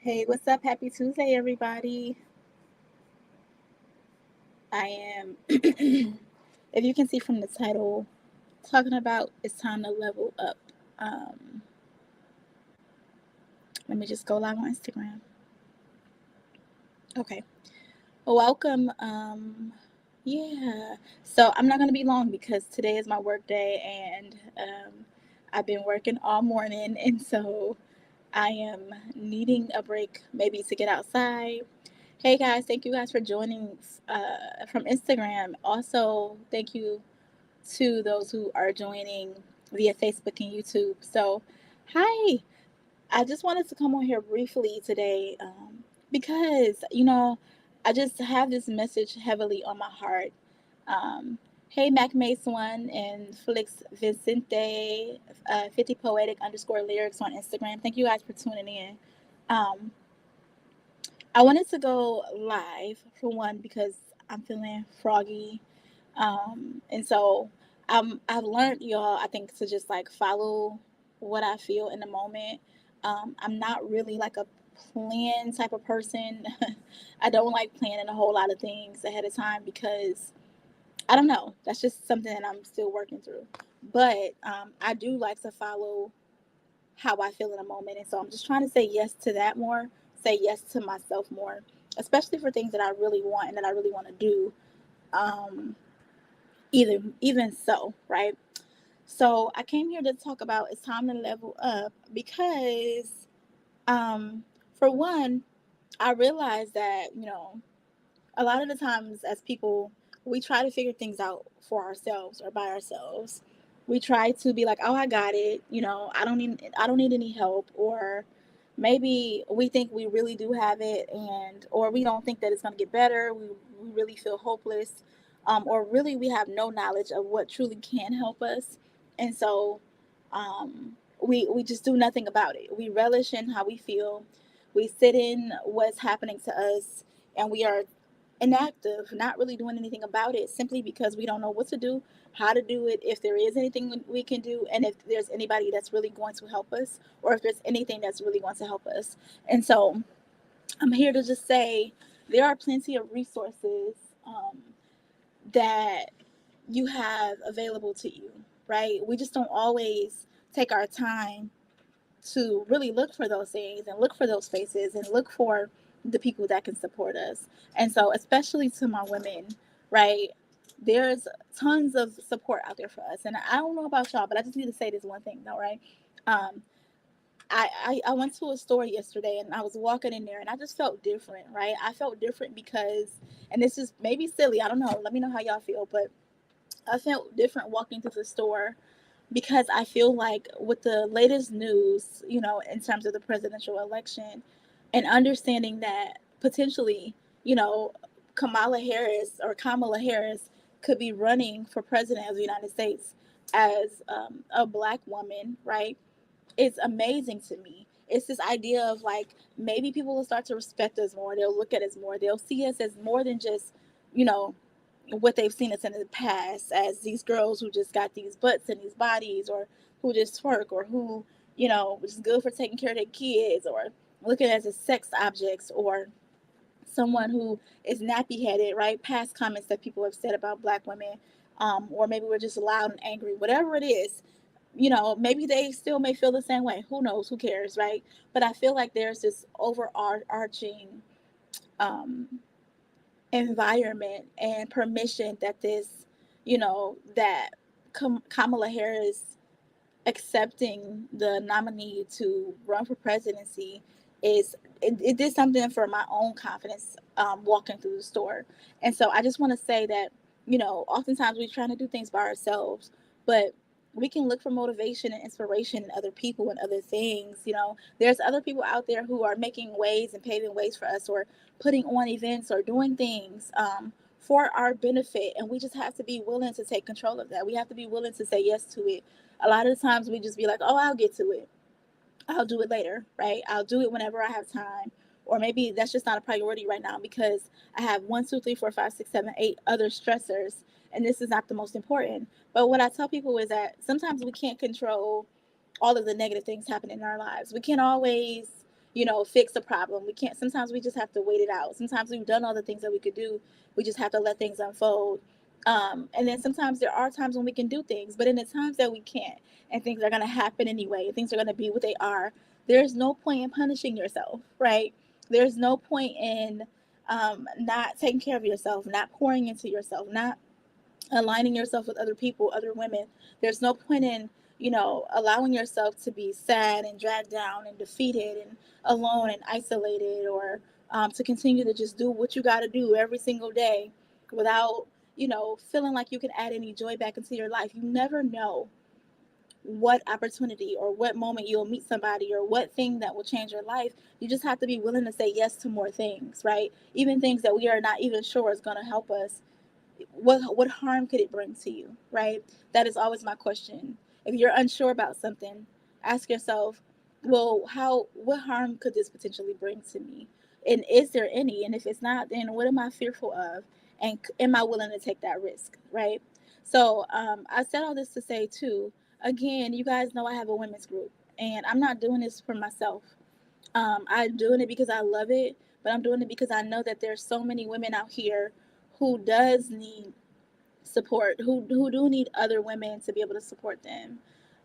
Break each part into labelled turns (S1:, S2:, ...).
S1: Hey, what's up? Happy Tuesday, everybody. I am, if you can see from the title, talking about it's time to level up. Um, Let me just go live on Instagram. Okay. Welcome. Yeah. So I'm not going to be long because today is my work day and I've been working all morning. And so I am needing a break, maybe to get outside. Hey guys, thank you guys for joining from Instagram. Also, thank you to those who are joining via Facebook and YouTube. So, hi, I just wanted to come on here briefly today because, I just have this message heavily on my heart. Um, hey, Mac Mace One and Felix Vicente, 50 Poetic underscore lyrics on Instagram. Thank you guys for tuning in. Um, I wanted to go live for one because I'm feeling froggy. And so I've learned, y'all, I think, to just like follow what I feel in the moment. I'm not really like a plan type of person. I don't like planning a whole lot of things ahead of time because I don't know. That's just something that I'm still working through. But I do like to follow how I feel in a moment. And so I'm just trying to say yes to that more, say yes to myself more, especially for things that I really want and that I really want to do. Um, even so, right? So I came here to talk about it's time to level up because, um, for one, I realized that a lot of the times as people, we try to figure things out for ourselves or by ourselves. We try to be like, oh, I got it. I don't need any help. Or maybe we think we really do have it, and or we don't think that it's going to get better. We really feel hopeless, or really we have no knowledge of what truly can help us, and so we just do nothing about it. We relish in how we feel. We sit in what's happening to us, and we are inactive, not really doing anything about it simply because we don't know what to do, how to do it, if there is anything we can do, and if there's anybody that's really going to help us, or if there's anything that's really going to help us. And so I'm here to just say there are plenty of resources that you have available to you, right? We just don't always take our time to really look for those things and look for those spaces and look for the people that can support us. And so, especially to my women, right? There's tons of support out there for us. And I don't know about y'all, but I just need to say this one thing though, right? Um, I went to a store yesterday and I was walking in there and I just felt different, right? I felt different because, and this is maybe silly, I don't know. Let me know how y'all feel, but I felt different walking through the store because I feel like with the latest news, in terms of the presidential election and understanding that potentially, you know, Kamala Harris could be running for president of the United States as a black woman, right? It's amazing to me. It's this idea of like maybe people will start to respect us more. They'll look at us more. They'll see us as more than just, you know, what they've seen us in the past as these girls who just got these butts and these bodies, or who just twerk, or who, was good for taking care of their kids, or looking as a sex objects, or someone who is nappy headed, right? Past comments that people have said about black women, or maybe we're just loud and angry, whatever it is, maybe they still may feel the same way. Who knows? Who cares, right? But I feel like there's this overarching um, environment and permission that that Kamala Harris accepting the nominee to run for presidency it did something for my own confidence walking through the store. And so I just want to say that oftentimes we're trying to do things by ourselves, but we can look for motivation and inspiration in other people and other things. There's other people out there who are making ways and paving ways for us, or putting on events or doing things for our benefit, and we just have to be willing to take control of that. We have to be willing to say yes to it. A lot of the times we just be like, oh, I'll get to it. I'll do it later, right? I'll do it whenever I have time. Or maybe that's just not a priority right now because I have one, two, three, four, five, six, seven, eight other stressors, and this is not the most important. But what I tell people is that sometimes we can't control all of the negative things happening in our lives. We can't always, fix a problem. We can't. Sometimes we just have to wait it out. Sometimes we've done all the things that we could do. We just have to let things unfold. And then sometimes there are times when we can do things, but in the times that we can't, and things are going to happen anyway, things are going to be what they are. There's no point in punishing yourself, right? There's no point in not taking care of yourself, not pouring into yourself, not aligning yourself with other people, other women. There's no point in, allowing yourself to be sad and dragged down and defeated and alone and isolated, or to continue to just do what you got to do every single day without, feeling like you can add any joy back into your life. You never know what opportunity or what moment you'll meet somebody or what thing that will change your life. You just have to be willing to say yes to more things, right? Even things that we are not even sure is going to help us. What harm could it bring to you, right? That is always my question. If you're unsure about something, ask yourself, well, how what harm could this potentially bring to me, and is there any? And if it's not, then what am I fearful of, and am I willing to take that risk, right? So I said all this to say too, again, you guys know I have a women's group, and I'm not doing this for myself. I'm doing it because I love it, but I'm doing it because I know that there's so many women out here who does need support, who do need other women to be able to support them.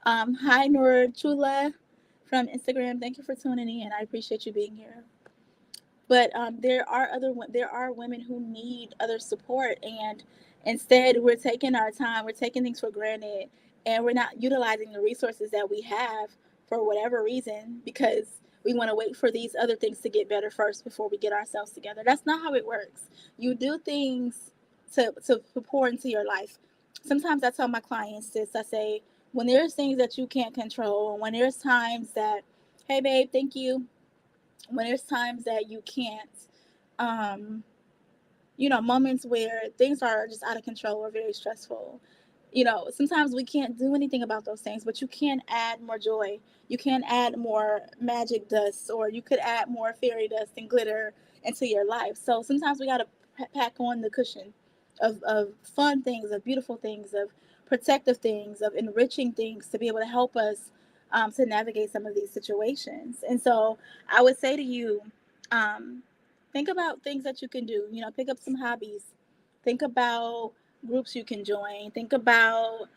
S1: Hi, Nur Chula from Instagram. Thank you for tuning in. I appreciate you being here. But there are women who need other support, and instead we're taking our time, we're taking things for granted, and we're not utilizing the resources that we have for whatever reason, because we want to wait for these other things to get better first before we get ourselves together. That's not how it works. You do things to pour into your life. Sometimes I tell my clients this. I say, when there's things that you can't control, when there's times that, hey babe, thank you, when there's times that you can't, um, moments where things are just out of control or very stressful. Sometimes we can't do anything about those things, but you can add more joy. You can add more magic dust, or you could add more fairy dust and glitter into your life. So sometimes we got to pack on the cushion of fun things, of beautiful things, of protective things, of enriching things to be able to help us to navigate some of these situations. And so I would say to you, um, think about things that you can do. Pick up some hobbies. Think about groups you can join. Think about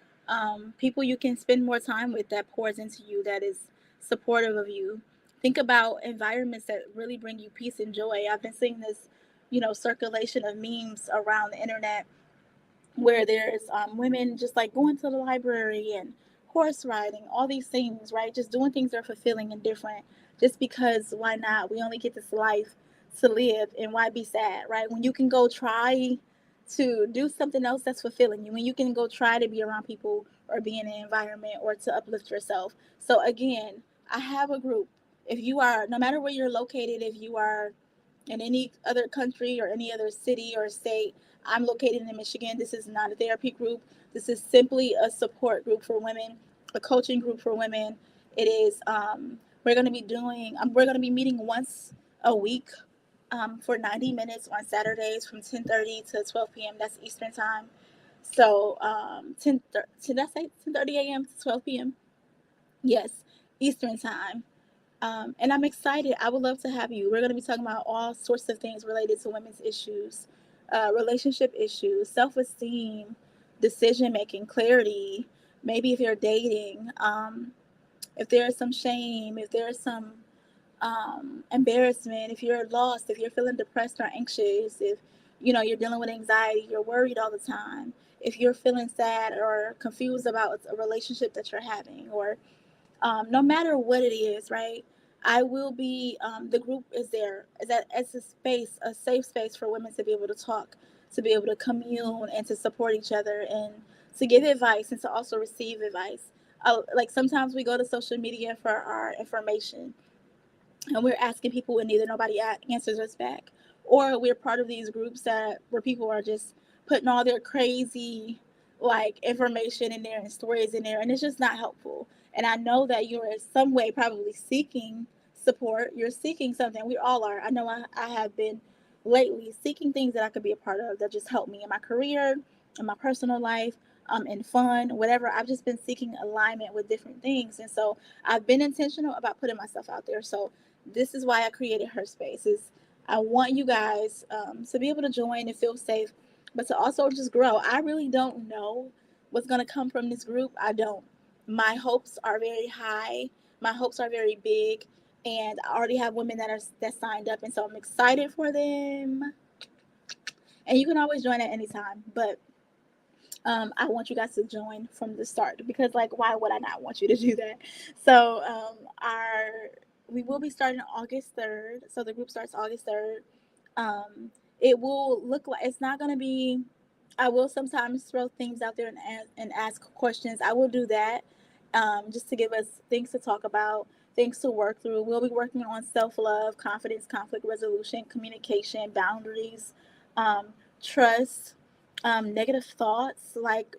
S1: people you can spend more time with that pours into you, that is supportive of you. Think about environments that really bring you peace and joy. I've been seeing this, circulation of memes around the internet where there's women just like going to the library and horse riding, all these things, right? Just doing things that are fulfilling and different. Just because, why not? We only get this life to live, and why be sad, right? When you can go try to do something else that's fulfilling you, when you can go try to be around people or be in an environment or to uplift yourself. So, again, I have a group. If you are, no matter where you're located, if you are in any other country or any other city or state. I'm located in Michigan. This is not a therapy group. This is simply a support group for women, a coaching group for women. It is. We're going to be doing. We're going to be meeting once a week for 90 minutes on Saturdays from 10:30 to 12 p.m. That's Eastern time. So 10. Did I say 10:30 a.m. to 12 p.m.? Yes, Eastern time. And I'm excited. I would love to have you. We're going to be talking about all sorts of things related to women's issues, relationship issues, self esteem, decision making, clarity. Maybe if you're dating, if there is some shame, if there is some embarrassment, if you're lost, if you're feeling depressed or anxious, if you're dealing with anxiety, you're worried all the time, if you're feeling sad or confused about a relationship that you're having, or no matter what it is, right? I will be. The group is there. Is that it's a space, a safe space for women to be able to talk, to be able to commune, and to support each other, and to give advice, and to also receive advice. Like sometimes we go to social media for our information, and we're asking people and neither nobody answers us back, or we're part of these groups that where people are just putting all their crazy like information in there and stories in there, and it's just not helpful. And I know that you're in some way probably seeking support. You're seeking something. We all are. I know I have been lately seeking things that I could be a part of that just help me in my career, in my personal life, in fun, whatever. I've just been seeking alignment with different things, and so I've been intentional about putting myself out there. So This is why I created her space. Is I want you guys to be able to join and feel safe, but to also just grow. I really don't know what's going to come from this group. I don't. My hopes are very high. My hopes are very big, and I already have women that signed up, and so I'm excited for them. And you can always join at any time, but I want you guys to join from the start, because, like, why would I not want you to do that? So, our we will be starting August 3rd. So the group starts August 3rd. It will look like it's not going to be. I will sometimes throw things out there and ask questions. I will do that, just to give us things to talk about, things to work through. We'll be working on self love, confidence, conflict resolution, communication, boundaries, trust, negative thoughts, like,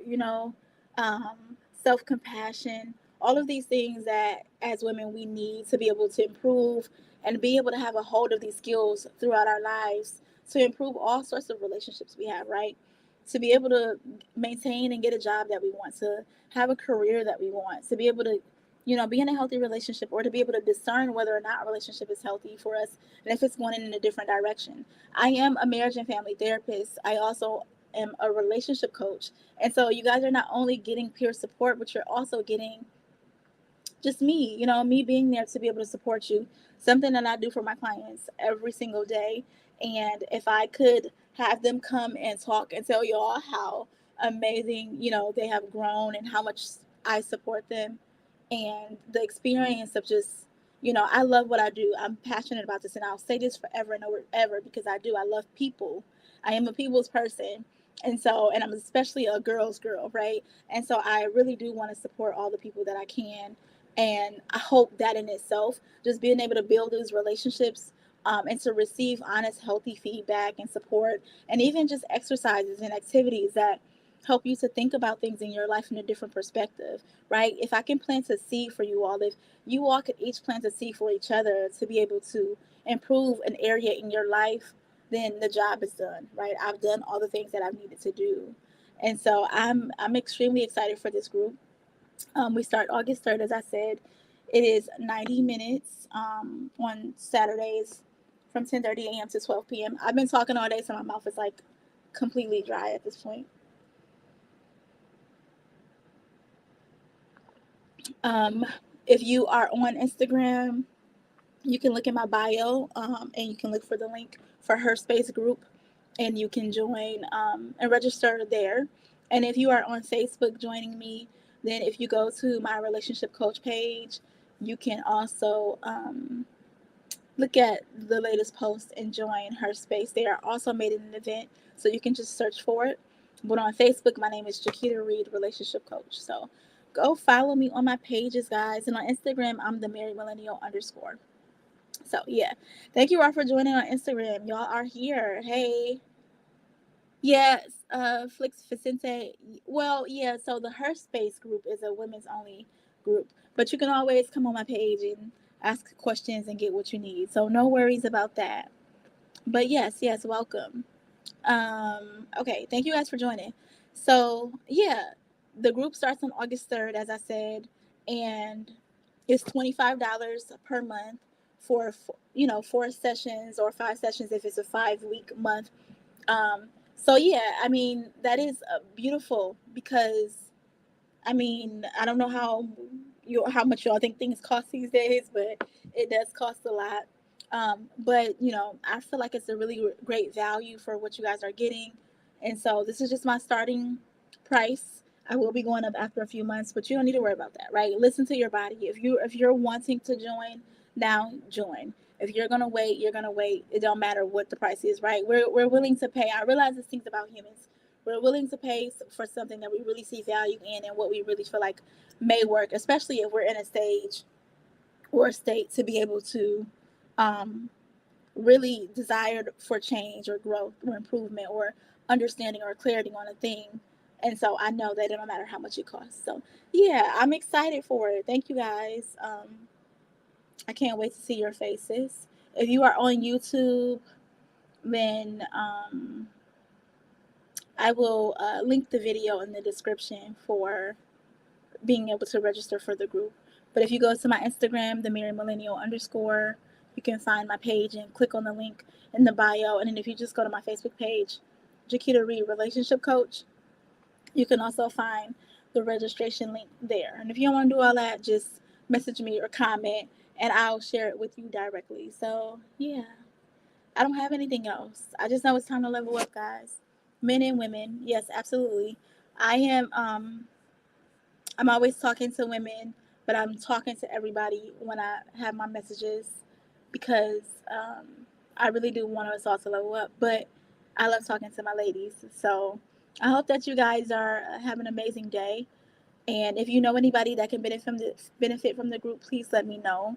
S1: self compassion, all of these things that as women we need to be able to improve and be able to have a hold of these skills throughout our lives to improve all sorts of relationships we have, right? To be able to maintain and get a job that we want, to have a career that we want, to be able to, be in a healthy relationship, or to be able to discern whether or not a relationship is healthy for us and if it's going in a different direction. I am a marriage and family therapist. I also am a relationship coach. And so you guys are not only getting peer support, but you're also getting just me, me being there to be able to support you. Something that I do for my clients every single day. And if I could have them come and talk and tell y'all how amazing, they have grown and how much I support them, and the experience of just, I love what I do. I'm passionate about this, and I'll say this forever and over ever, because I do. I love people. I am a people's person. And I'm especially a girl's girl, right? And so I really do want to support all the people that I can. And I hope that in itself, just being able to build those relationships, and to receive honest, healthy feedback and support, and even just exercises and activities that help you to think about things in your life in a different perspective, right? If I can plant a seed for you all, if you all could each plant a seed for each other to be able to improve an area in your life, then the job is done, right? I've done all the things that I've needed to do. And so I'm extremely excited for this group. We start August 3rd, as I said. It is 90 minutes, on Saturdays from 10:30 a.m. to 12 p.m. I've been talking all day, so my mouth is like completely dry at this point. Um, if you are on Instagram, you can look in my bio, and you can look for the link for her space group, and you can join, and register there. And if you are on Facebook joining me, then if you go to my relationship coach page, you can also, look at the latest post and join her space. They are also made an event, so you can just search for it. But on Facebook, my name is Jakita Reed, relationship coach. So go follow me on my pages, guys. And on Instagram, I'm the Married Millennial _. So yeah, thank you all for joining on Instagram. Y'all are here. Hey. Yes, Flix Vicente. Well, yeah, so the Her Space group is a women's only group, but you can always come on my page and ask questions and get what you need. So no worries about that. But yes, yes, welcome. Okay, thank you guys for joining. So yeah, the group starts on August 3rd, as I said, and it's $25 per month for, 4 sessions or 5 sessions if it's a 5 week month. So yeah, I mean, that is beautiful, because I mean, I don't know how much y'all think things cost these days, but it does cost a lot. But I feel like it's a really great value for what you guys are getting, and so this is just my starting price. I will be going up after a few months, but you don't need to worry about that, right? Listen to your body. If you're wanting to join now, join. If you're gonna wait, you're gonna wait. It don't matter what the price is, right? We're willing to pay. I realize this thing's about humans. We're willing to pay for something that we really see value in and what we really feel like may work, especially if we're in a stage or a state to be able to, um, really desire for change or growth or improvement or understanding or clarity on a thing. And so I know that it don't matter how much it costs. So yeah, I'm excited for it. Thank you guys. I can't wait to see your faces. If you are on YouTube, then, I will link the video in the description for being able to register for the group. But if you go to my Instagram, the Married Millennial _, you can find my page and click on the link in the bio. And then if you just go to my Facebook page, Jakita Reed Relationship Coach, you can also find the registration link there. And if you don't want to do all that, just message me or comment and I'll share it with you directly. So, yeah, I don't have anything else. I just know it's time to level up, guys. Men and women. Yes, absolutely. I am I'm always talking to women, but I'm talking to everybody when I have my messages because I really do want us all to level up. But I love talking to my ladies. So I hope that you guys are having an amazing day. And if you know anybody that can benefit from the group, please let me know.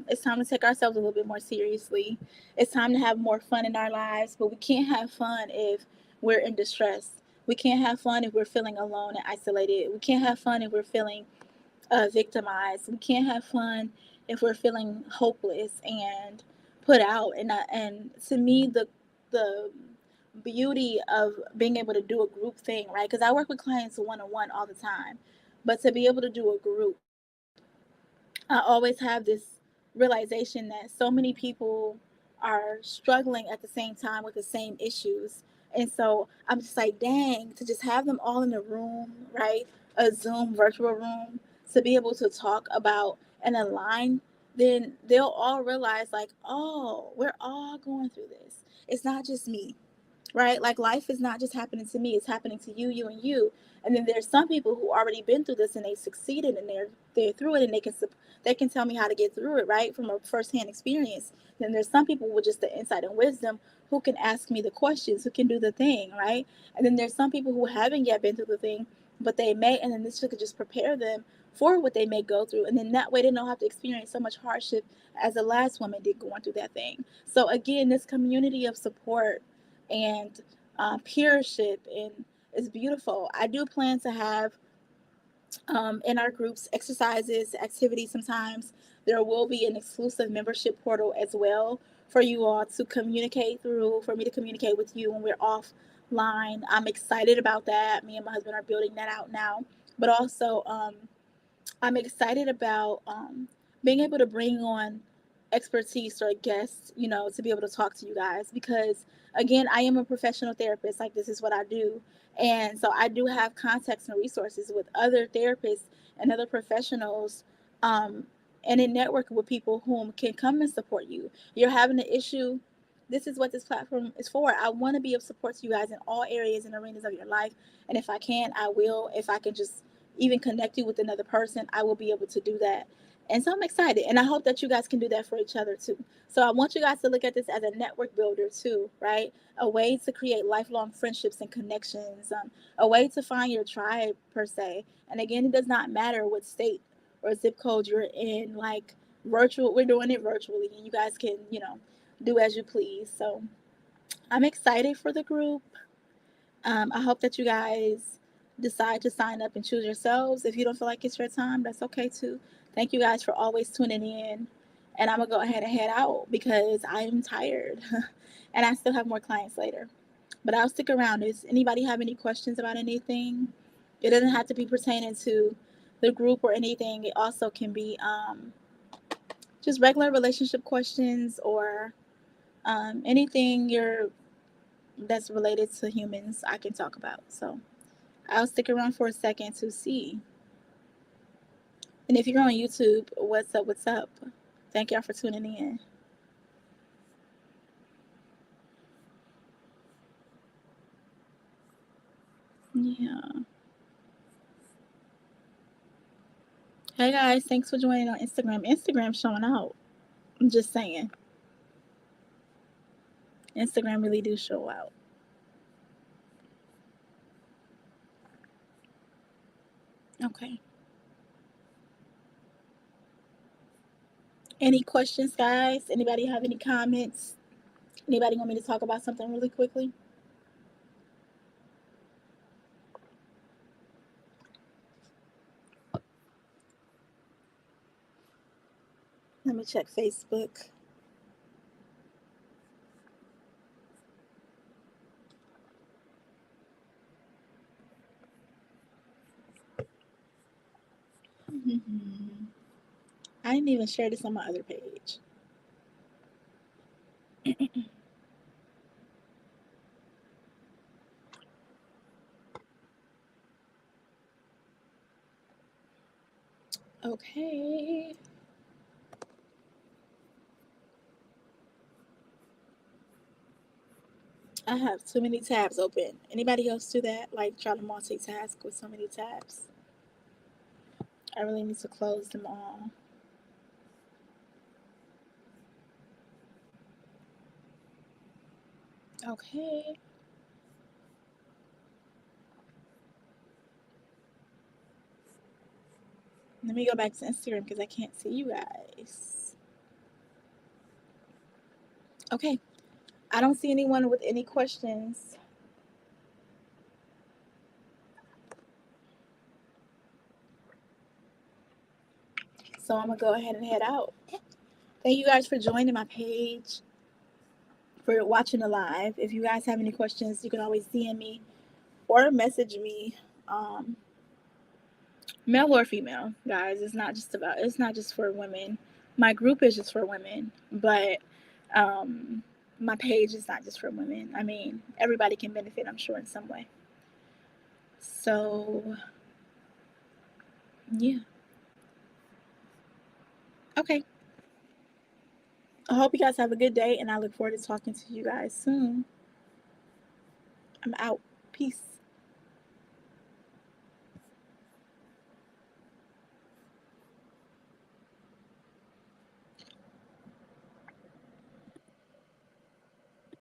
S1: It's time to take ourselves a little bit more seriously. It's time to have more fun in our lives, but we can't have fun if we're in distress. We can't have fun if we're feeling alone and isolated. We can't have fun if we're feeling victimized. We can't have fun if we're feeling hopeless and put out. And to me, the beauty of being able to do a group thing, right? Because I work with clients one on one all the time, but to be able to do a group, I always have this realization that so many people are struggling at the same time with the same issues. And so I'm just like, dang, to just have them all in a room, right? A Zoom virtual room to be able to talk about and align, then they'll all realize, like, oh, we're all going through this. It's not just me, right? Like life is not just happening to me; it's happening to you, you, and you. And then there's some people who already been through this and they succeeded and they're through it and they can tell me how to get through it, right, from a firsthand experience. Then there's some people with just the insight and wisdom who can ask me the questions, who can do the thing, right? And then there's some people who haven't yet been through the thing, but they may, and then this could just prepare them for what they may go through, and then that way they don't have to experience so much hardship as the last woman did going through that thing. So again, this community of support and peership and it's beautiful. I do plan to have in our groups exercises, activities. Sometimes there will be an exclusive membership portal as well for you all to communicate through, for me to communicate with you when we're offline. I'm excited about that. Me and my husband are building that out now, but also I'm excited about being able to bring on expertise or guests, to be able to talk to you guys because, again, I am a professional therapist. Like, this is what I do. And so I do have contacts and resources with other therapists and other professionals. Um, and in networking with people whom can come and support you. You're having an issue. This is what this platform is for. I want to be of support to you guys in all areas and arenas of your life. And if I can, I will. If I can just even connect you with another person, I will be able to do that. And so I'm excited. And I hope that you guys can do that for each other too. So I want you guys to look at this as a network builder too, right? A way to create lifelong friendships and connections, a way to find your tribe per se. And again, it does not matter what state or zip code you're in. Like, we're doing it virtually, and you guys can, do as you please. So I'm excited for the group. I hope that you guys decide to sign up and choose yourselves. If you don't feel like it's your time, that's okay too. Thank you guys for always tuning in. And I'm going to go ahead and head out because I'm tired and I still have more clients later. But I'll stick around. Does anybody have any questions about anything? It doesn't have to be pertaining to the group or anything. It also can be just regular relationship questions or anything that's related to humans I can talk about. So I'll stick around for a second to see. And if you're on YouTube, what's up? What's up? Thank y'all for tuning in. Yeah. Hey guys, thanks for joining on Instagram. Instagram showing out. I'm just saying. Instagram really do show out. Okay. Any questions, guys? Anybody have any comments? Anybody want me to talk about something really quickly? Let me check Facebook. I didn't even share this on my other page. Okay. I have too many tabs open. Anybody else do that? Like try to multitask with so many tabs? I really need to close them all. Okay. Let me go back to Instagram because I can't see you guys. Okay. I don't see anyone with any questions. So I'm going to go ahead and head out. Thank you guys for joining my page, for watching the live. If you guys have any questions, you can always DM me or message me. Um, Male or female, guys. It's not just for women. My group is just for women, but um, my page is not just for women. I mean, everybody can benefit, I'm sure, in some way. So, yeah. Okay. I hope you guys have a good day, and I look forward to talking to you guys soon. I'm out. Peace.